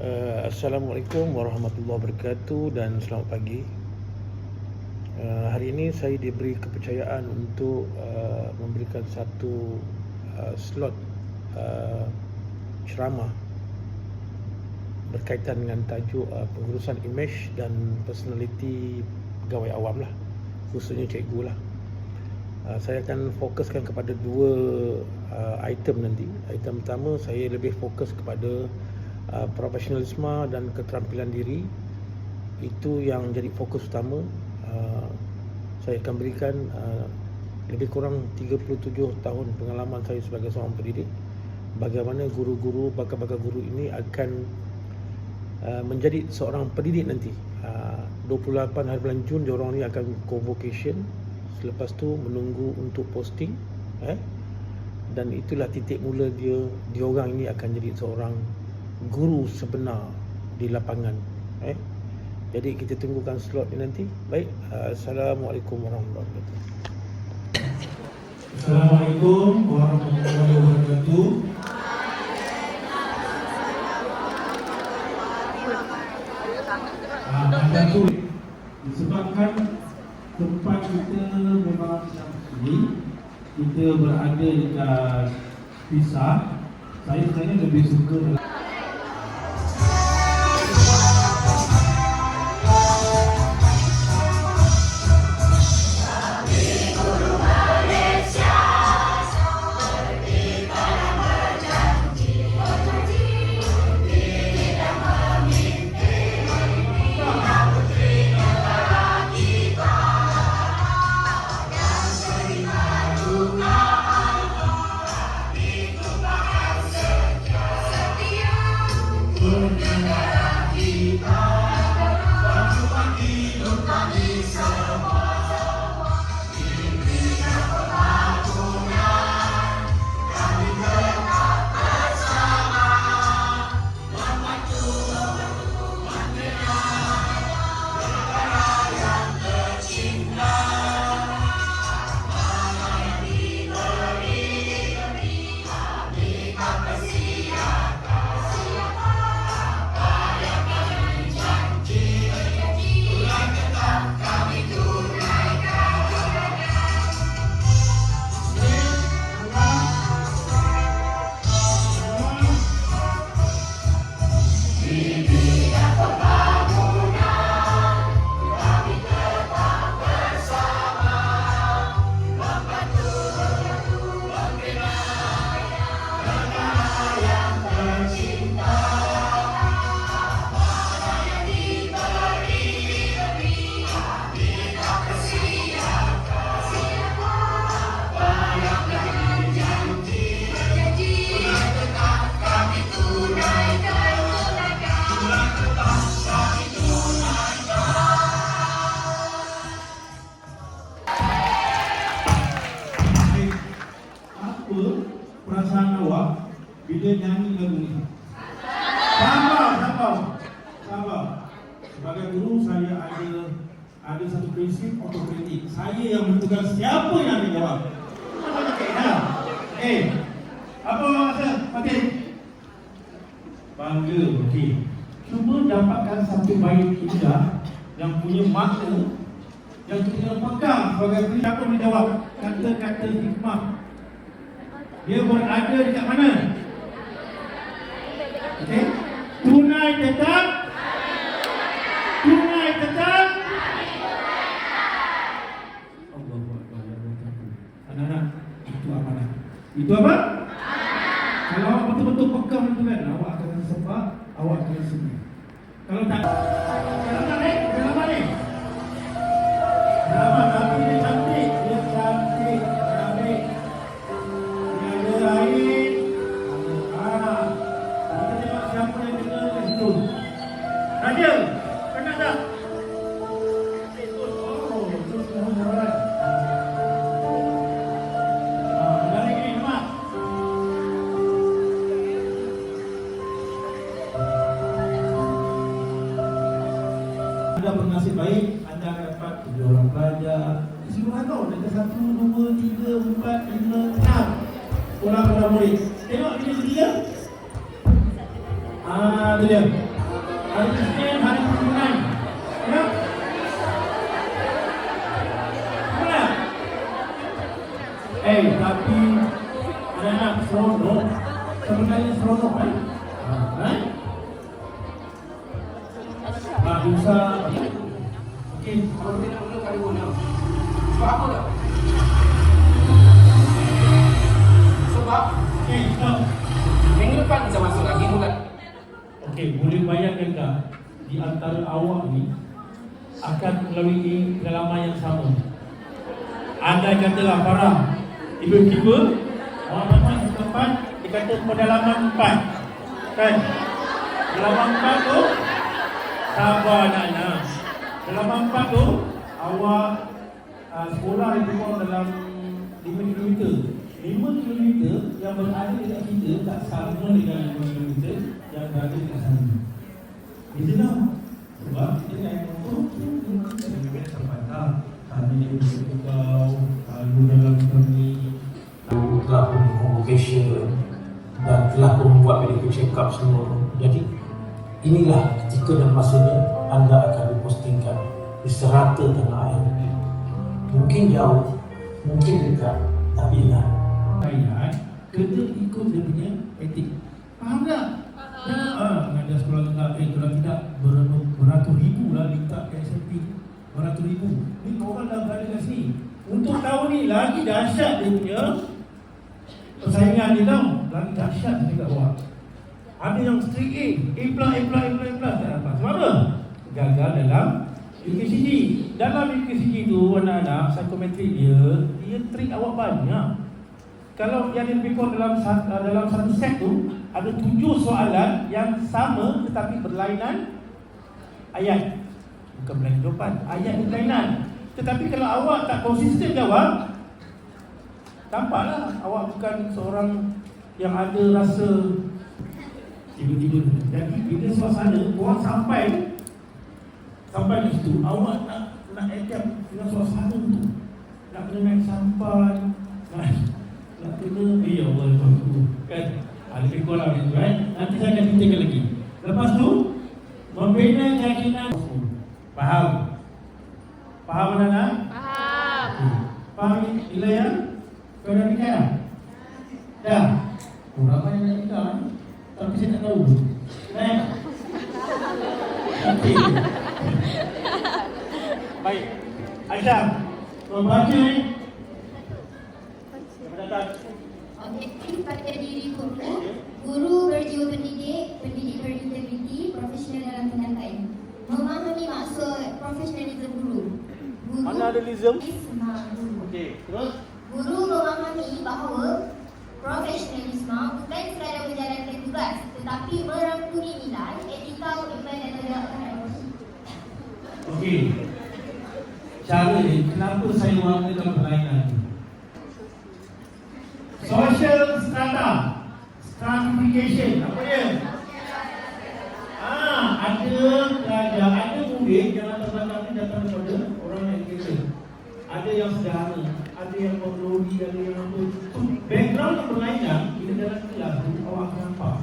Assalamualaikum warahmatullahi wabarakatuh dan selamat pagi. Hari ini saya diberi kepercayaan untuk memberikan satu slot ceramah berkaitan dengan tajuk pengurusan imej dan personaliti pegawai awam lah, khususnya cikgu lah. Saya akan fokuskan kepada dua item nanti. Item pertama, saya lebih fokus kepada profesionalisme dan keterampilan diri. Itu yang jadi fokus utama. Saya akan berikan lebih kurang 37 tahun pengalaman saya sebagai seorang pendidik. Bagaimana guru-guru, bakal-bakal guru ini akan menjadi seorang pendidik nanti. 28 hari bulan Jun diorang ni akan convocation. Selepas tu menunggu untuk posting, dan itulah titik mula diorang ini akan jadi seorang guru sebenar di lapangan. Jadi kita tunggukan slot ni nanti. Baik, Assalamualaikum warahmatullahi wabarakatuh. Assalamualaikum warahmatullahi wabarakatuh. Disebabkan tempat kita memang sendiri, kita berada dekat pisah, saya sebenarnya lebih suka perasaan awak bila nyanyi lagu ni. Sabar. Sebagai guru saya ada satu prinsip otokritik. Saya yang menentukan siapa yang akan jawab. Apa awak rasa, Fatih? Bangga, okey. Cuba dapatkan satu bait indah yang punya makna yang kita pegang sebagai siapa menjawab kata-kata hikmah. Dia berada dekat mana? Okey. Tunai tetap. Allahu Akbar. Anak-anak, itu amanah. Itu apa? Kalau awak betul-betul pegang itu kan, awak akan sebab, awak akan senyum. Kalau tak, jangan balik. Selamat, tapi dia cantik. Dia cantik. Dia ada lain. Kita tengok siapa yang dengar kat situ. Raja, penat tak? Terus mohon jawapan. Dari ini, Mak. Anda bernasib baik, anda akan dapat 7 orang pelajar. Keseluruhan tahun ada 1, 2, 3, 4, 5, 6 orang murid. Tengok ini dia. Itu dia. Hari Isnin, hari perhimpunan. Ya? Mana? Tapi anak seronok. Sebenarnya seronok kan? Tak bisa. Okey, kalau tidak boleh kali mana? Sebab apa tak? Sebab stop. Minggu depan bisa masuk lagi bulan. Okey, boleh bayangkan tak di antara awak ni akan melalui pengalaman yang sama. Andai katalah parah, tiba-tiba orang datang ke tempat, dia kata pedalaman 4 kan? Pedalaman 4 tu sabar anak-anak. Pedalaman 4 tu awak sekolah lebih kurang dalam 5 km. 5 km yang berada dekat kita tak sama dengan 5 km yang berada dekat sana. Beza tak? Sebab kita naik motor kita terbatas. Hanya untuk kau lalu dalam kami telah pun convocation dan telah pun membuat medical check up semua. Jadi inilah ketika dan masanya anda akan dipostingkan di serata tanah air ini. Mungkin jauh, mungkin dekat, tapi ingat kena ikut dia punya etik. Faham tak? Ada sekolah tak, kalau tidak beratus ribu lah minta ke SMP. Beratus ribu. Ni korang dah berada kat sini. Untuk tahun ni lagi dahsyat dia punya persaingan ni tau. Lagi dahsyat dia kat bawah. Ada yang straight A plus tak dapat. Sebab apa? Gagal dalam UKCG. Dalam UKCG tu anak-anak psikometrik dia trik awak banyak. Kalau yang lebih kurang dalam satu set tu ada 7 soalan yang sama tetapi berlainan ayat. Bukan berlainan jawapan, ayat berlainan. Tetapi kalau awak tak konsisten jawab, tampaklah awak bukan seorang yang ada rasa tiba-tiba. Jadi bila suasana orang sampai di situ, awak nak adapt dengan suasana tu. Nak kena naik sampan, nak kena ya Allah kan. Lebih kurang macam tu kan. Nanti saya akan ceritakan lagi. Lepas tu membina keyakinan. Faham? Faham anak-anak? Faham. Faham Ilaya? Kau dah nikah? Dah? Ramai yang nak nikah tapi saya tak tahu. Okey. Baik. Aisyah, membaca ni. Objektif pada diri guru berjiwa pendidik berintegriti, profesional dalam penyampaian. Memahami maksud profesionalisme guru. Mana ada lism? Okey, terus? Guru memahami bahawa profesionalisme bukan sekadar menjalankan tugas, tetapi merangkumi nilai, etika, iman dan tanggungjawab. Okey. Cara ni, kenapa saya warnakan perlainan ni? Social strata, stratification, apa dia? Ada pelajar, ada murid yang latar belakang ni datang daripada orang yang kira. Ada yang sederhana, ada yang berlori, ada yang apa. Background yang perlainan, bila dalam kelas tu, awak akan nampak.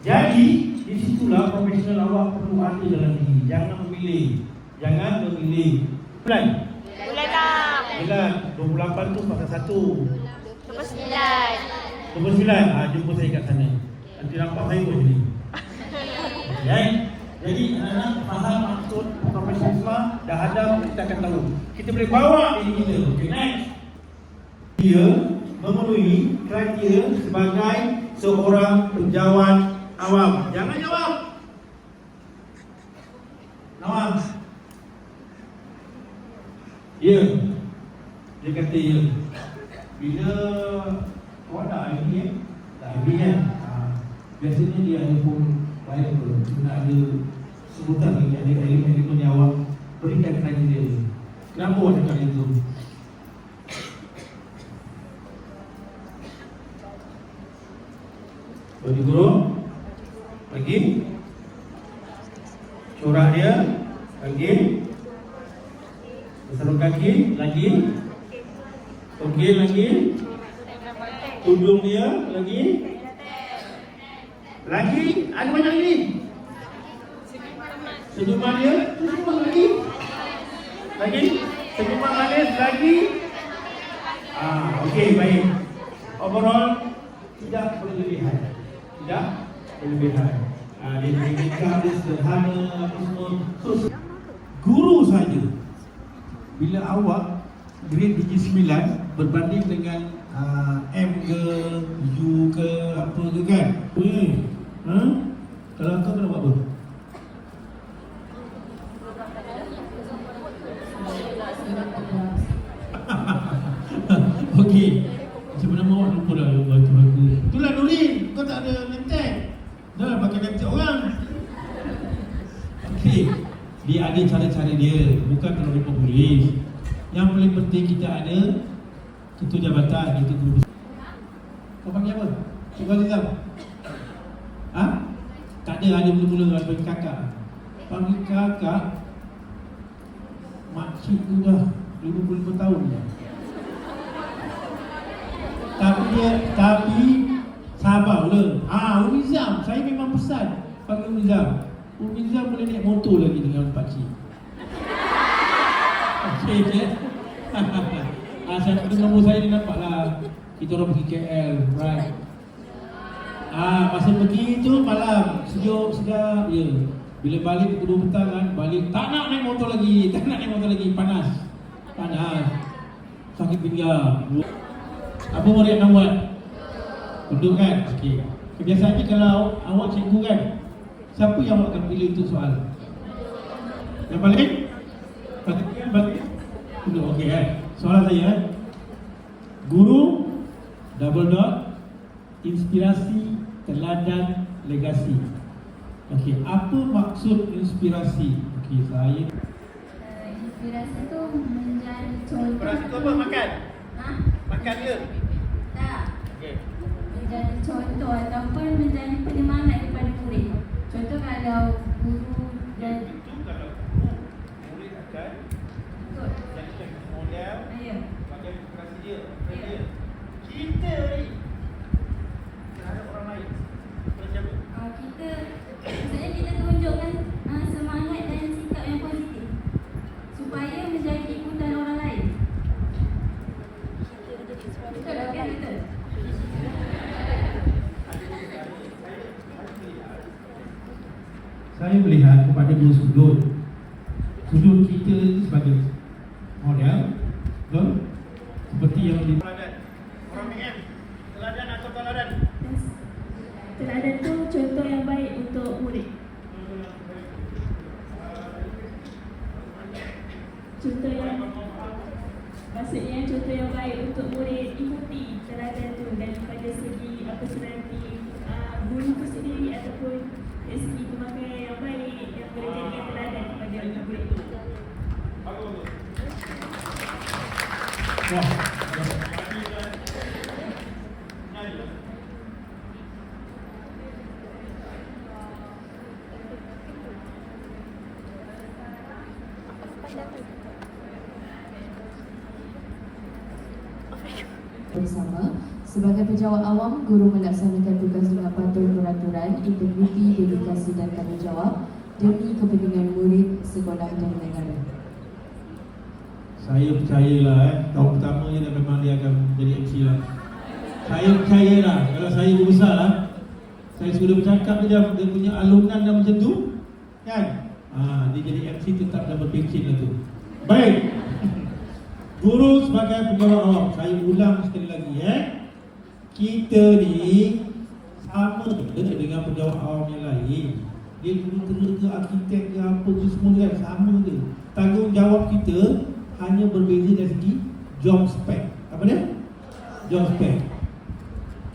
Jadi, di situlah profesional awak perlu ada dalam diri. Jangan memilih. Bulan? Bulan lah. Bulan 28 tu pasal 1. 29. Jumpa saya kat sana. Nanti nampak saya pun jadi. Jadi anak-anak faham maksud profesionalisme, dah ada kita akan tahu. Kita boleh bawa diri kita. Okay, next. Dia memenuhi kriteria sebagai seorang penjawat awam. Jangan jawab. Nawam. Ya. Dia kata ya. Bila awak tak ID tak ID kan? Biasanya dia ada pun baik pun. Kita nak ada sebutan lagi, ada elemen-elemen yang awak berikan kriteria dia. Kenapa awak cakap itu? Bagi guru lagi corak dia lagi sarung kaki lagi togel lagi tudung dia lagi ada banyak lagi Senyuman dia, senyuman lagi. Lagi? Senyuman manis lagi. Okey, baik. Overall, tidak berlebihan. Tidak berlebihan. Dia sederhana, apa semua. So, guru saja. Bila awak grade tinggi 9 berbanding dengan M ke, U ke, apa ke kan? Kalau kau kena buat apa? Okey. Macam nama awak lupa dah baca-baca. Itulah Nurin, kau tak ada name-tag. Dah pakai name-tag orang. Okey. Dia ada cara-cara dia, bukan kalau report polis. Yang paling penting kita ada ketua jabatan, itu guru besar. Kau panggil apa? Cikgu Azizam? Tak ada mula-mula ada panggil kakak. Panggil kakak. Makcik tu dah 25 tahun dah. Tapi sabarlah. Umizam, saya memang pesan panggil Umizam. Umizam boleh naik motor lagi dengan pakcik. Okey. Saya tak ada nombor saya, dia nampaklah. Kita orang pergi KL, right? Masa pergi tu malam, sejuk, sedap, ya. Bila balik pukul 2 petang kan, balik tak nak naik motor lagi, panas. Sakit pinggang. Apa murid nak buat? Duduk kan? Okey. Biasanya kalau awak cikgu kan, siapa yang awak akan pilih untuk soal? Yang balik? Balik? Duduk, okey kan? Soalan saya guru inspirasi, teladan, legasi. Okey, apa maksud inspirasi? Okey, saya Inspirasi tu menjadi contoh. Inspirasi tu apa? Makan? Makan dia? Tak. Okey. Menjadi contoh ataupun menjadi penyemangat kepada murid. Contoh kalau guru dan Itu kalau murid akan jadikan model bagi inspirasi dia. Kita ni terhadap orang lain seperti apa? Maksudnya kita tunjukkan semangat dan sikap yang positif supaya menjadi ikutan orang lain. Betul tak? Betul. Saya melihat kepada dua sudut. Sudut kita sebagai model, betul? Seperti yang di orang PM, teladan atau teladan? Teladan tu contoh yang baik untuk murid. Maksudnya contoh yang baik untuk murid ikuti teladan tu, dan pada segi apa seperti guru tu sendiri ataupun dari segi pemakaian yang baik yang boleh jadikan teladan kepada murid. Wah. Bersama, sebagai pejabat awam, guru melaksanakan tugas dengan patuh peraturan, integriti, dedikasi dan tanggungjawab demi kepentingan murid, sekolah dan negara. Saya percayalah tahun pertama je dah memang dia akan jadi MC lah. Saya percayalah, kalau saya guru besar lah, saya sudah bercakap dia punya alunan dah macam tu kan? Dia jadi MC tetap dah berpikir lah tu. Baik. Guru sebagai pejabat awam, saya ulang sekali lagi kita ni sama dengan pejabat awam yang lain. Dia guru ke arkitek ke apa ke semua kan sama je. Tanggungjawab kita hanya berbeza dari segi job spec. Apa dia? Job spec.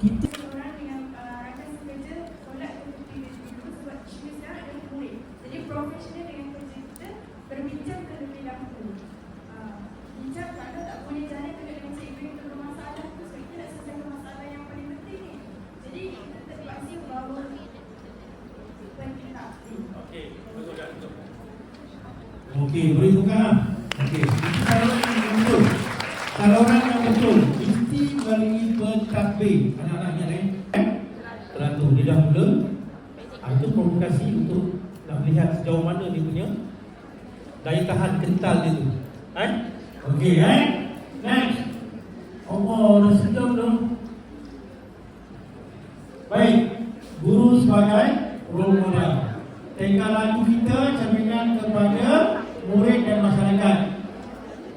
Kita orang yang akan bekerja solat untuk diri dulu sebab kita sekarang adalah murid. Jadi profesional dengan kerja kita berbincang terlebih dahulu. Bincang kalau tak boleh jalan dengan cikgu yang bermasalah tu, so kita nak selesaikan masalah yang paling penting ni. Jadi kita terpaksa bawa pentingan. okey, betul tak? Okey, boleh tukar. Okey, saluran yang betul. Saluran yang betul. Inti melalui pentadbir. Anak-anak yang lain teratur. Dia dah mula. Itu provokasi untuk Nak lihat sejauh mana dia punya daya tahan kental dia tu. Okey, next. Allah, dah sejam dah. Baik, guru sebagai role model. Tinggal lagu kita cerminkan kepada murid dan masyarakat.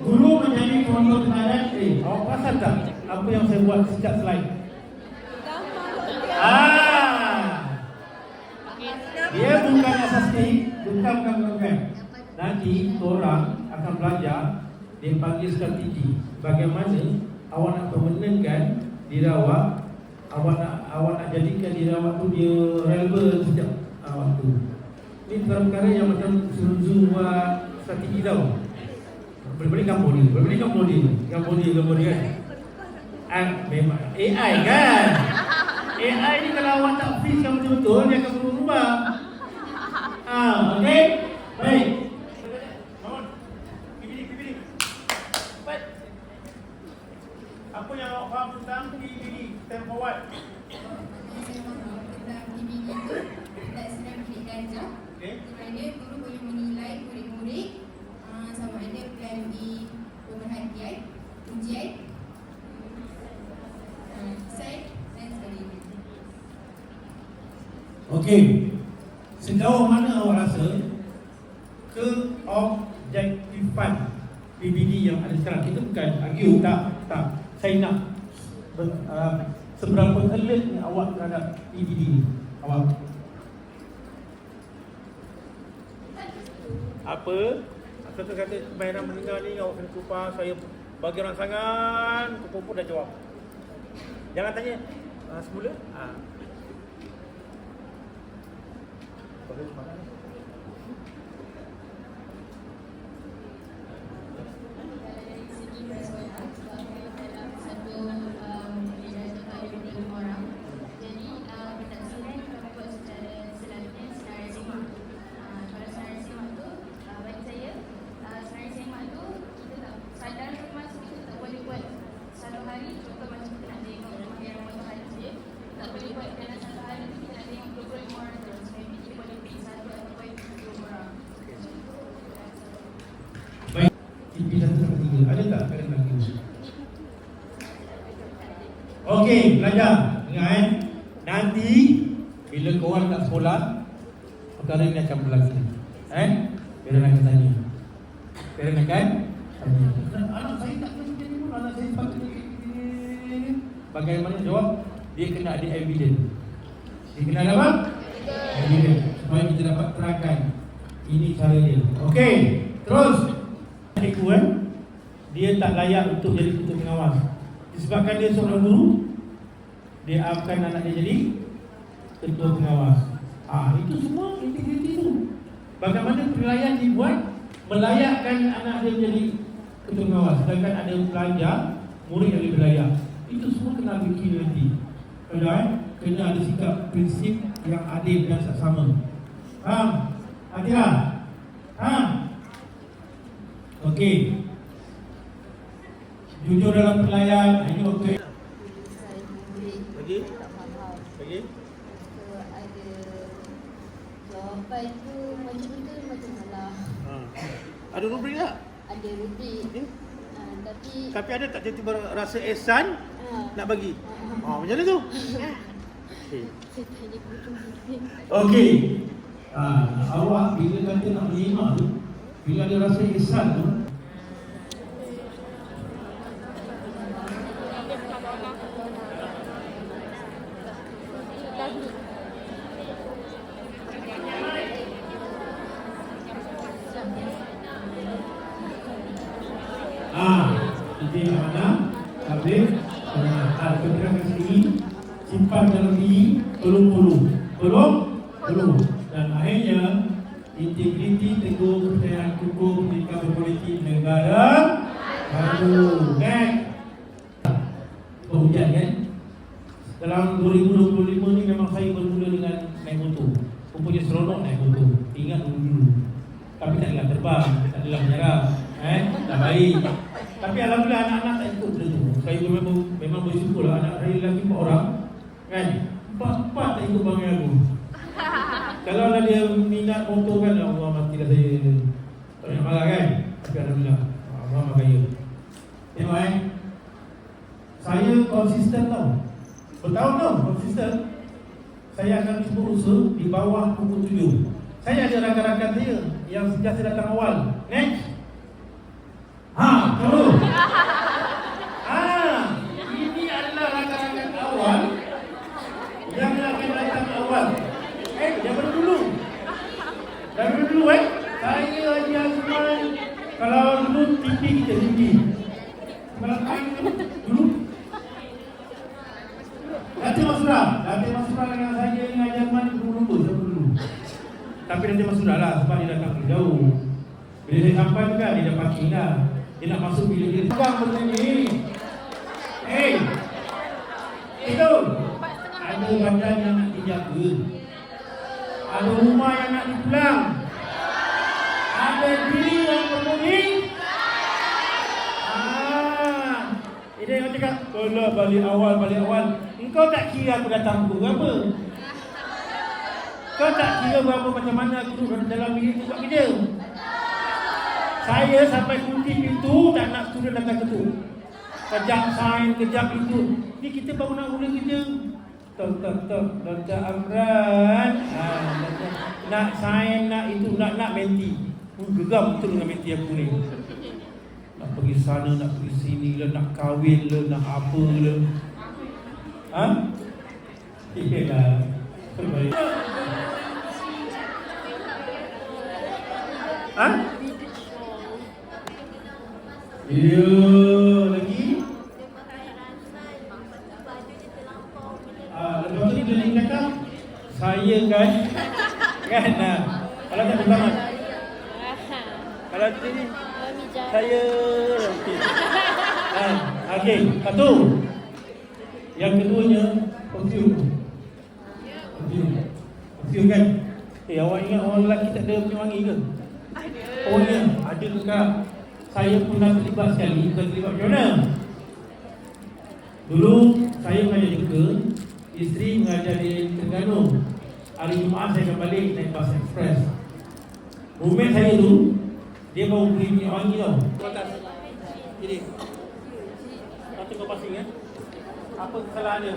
Guru menjadi contoh teladan. Awak perasan tak apa yang saya buat sejak slide? Dia bukan asas bukan. Nanti orang akan belajar dia panggil strategi. Bagaimana awak nak permanentkan dirawat, awak nak jadikan dirawat tu dia relevan sejak waktu. Ini perkara yang macam Sun buat strategi tau. Boleh kampung ni kan. Memang AI kan. AI ni kalau awak tak fix yang betul-betul dia akan berubah. Okey. Baik. Bangun. Pipi. Baik. Apa yang awak faham tentang pipi? Step forward. Tentang PBD itu tak sedang pilih darjah. Di mana guru boleh menilai murid-murid sama ada melalui pemerhatian, ujian, desain dan sebagainya. Okey. Sejauh mana awak rasa keobjektifan PBD yang ada sekarang? Kita bukan argue, tak. Saya nak seberapa alert ni awak terhadap PBD ni? Awak Apa? Kata-kata kebayaran mendengar ni awak kena kupas. Saya bagi orang sangat kumpul dah jawab. Jangan tanya semula. Dari segi persoalan, dalam satu ada orang. Jadi pentafsiran kami buat secara selalunya secara semak. Kalau secara semak tu, bagi saya secara semak tu kita tak sadar termasuk kita tak boleh buat satu hari. Contoh macam kita nak tengok pembayaran matahari saja, tak boleh buat dalam satu hari tu kita nak tengok 25 orang terus. Maybe kita boleh pick satu ataupun 20 orang. baik. TV 1 ada tak? Ada lagi. Okey, belajar. Ingat nanti bila korang nak sekolah, perkara ini akan berlaku. Parent akan tanya. Parent akan tanya. Anak saya tak kena begini pun, anak saya tak kena begini. Bagaimana jawab? Dia kena ada evidence. Dia kena ada apa? Evidence. Supaya kita dapat terangkan ini cara dia. Okey, terus. Dia tak layak untuk jadi ketua pengawas. Disebabkan dia seorang guru, dia akan anak dia jadi ketua pengawas. Itu semua integriti itu. Bagaimana penilaian dibuat melayakkan anak dia menjadi ketua pengawas. Sedangkan ada pelajar, murid yang lebih layak. Itu semua kena bikin nanti. Kena ada sikap prinsip yang adil dan sama. Faham? Adil? Faham? Okey. Jujur dalam penilaian, ini okey. Lagi? So ada jawapan tu macam betul macam salah. Ada rubrik tak? Ada rubrik. Tapi ada tak tiba-tiba rasa ehsan nak bagi? Macam mana tu? Saya tanya betul. Okey. Awak bila kata nak menerima tu, bila ada rasa ihsan tu, ini amanah, tabligh, keterangan sendiri, simpan dalam diri, tolong. Dan akhirnya integriti, teguh, kepercayaan hukum, pendidikan berpolitik negara baru. Hujan kan? Dalam 2025 ni memang saya bermula dengan naik motor. Rupanya seronok naik motor. Ingat dulu. Tapi tak adalah terbang, tak adalah menyerah. Tak baik. Tapi alhamdulillah anak-anak tak ikut benda tu. Saya memang bersyukur lah anak saya lelaki 4 orang. Kan? 4 tak ikut bangai aku. Kalau dah dia minat motor kan, Allah matilah saya. Tak nak marah kan? Tapi alhamdulillah, Allah maha kaya. Tengok saya konsisten tau. Bertahun-tahun konsisten. Saya akan cuba usaha di bawah pukul 7. Saya ada rakan-rakan saya yang sejak saya datang awal. Next. Kamu. Ini adalah rakan-rakan awal yang akan datang awal. Daripada dulu. Saya Haji Azman. Kalau dulu TV kita tinggi. Kalau kain dulu. Datin Masura dengan saya dengan Haji Azman dulu. Tapi Datin Masura lah sebab dia datang dari jauh. Bila saya sampai tu kan, dia dah parking dah. Dia nak masuk bila dia tukang benda ni. Itu ada badan yang nak dijaga, ada rumah yang nak dipulang, ada diri yang bermuni. Dia yang cakap, kalau balik awal. Engkau tak kira aku datang pukul berapa? Kau tak kira berapa macam mana aku duduk dalam bilik tu buat kerja? Saya sampai kunci pintu, tak nak student datang ketuk. Kejap sign, kejap itu. Ni kita baru nak mula kerja. Tok, Dr. Amran. Nak sign, nak itu, nak menti. Geram betul dengan menti aku ni. Nak pergi sana, nak pergi sini lah, nak kahwin lah, nak apa lah. Iyalah. Terbaik. Video lagi. Lepas tu dia nak cakap saya kan kalau tak bersamaan. Kalau sini saya okey, satu. Yang keduanya perfume kan. Awak ingat orang lelaki tak ada perfume wangi ke? Oh ya, ada ke kak? Saya pernah terlibat sekali. Bukan terlibat macam mana? Dulu saya mengajar juga, isteri mengajar di Terengganu. Hari Jumaat saya akan balik naik bas ekspres. Roommate saya tu, dia baru beli minyak wangi tau. Atas. Jadi satu kau pasing ya. Apa kesalahan dia?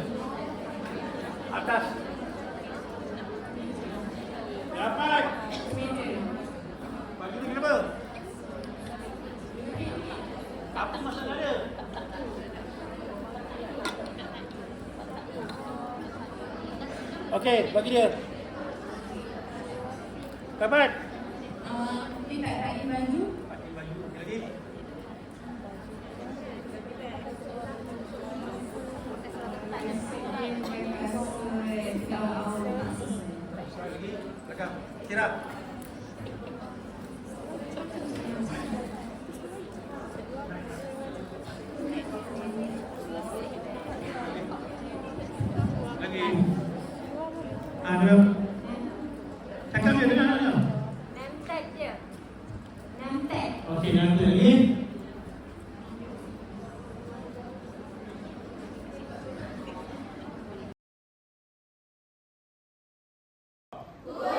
Atas. Dapat. Bagi ni kenapa? Apa masalah dia? Okey, bagi dia. Dapat. Dia tak pakai baju. Pakai baju lagi. Rekam. Kira. Lagi. Ada. Cakap dia dengar tak? Nampak je. Nampak. Okey, nanti lagi. Wow.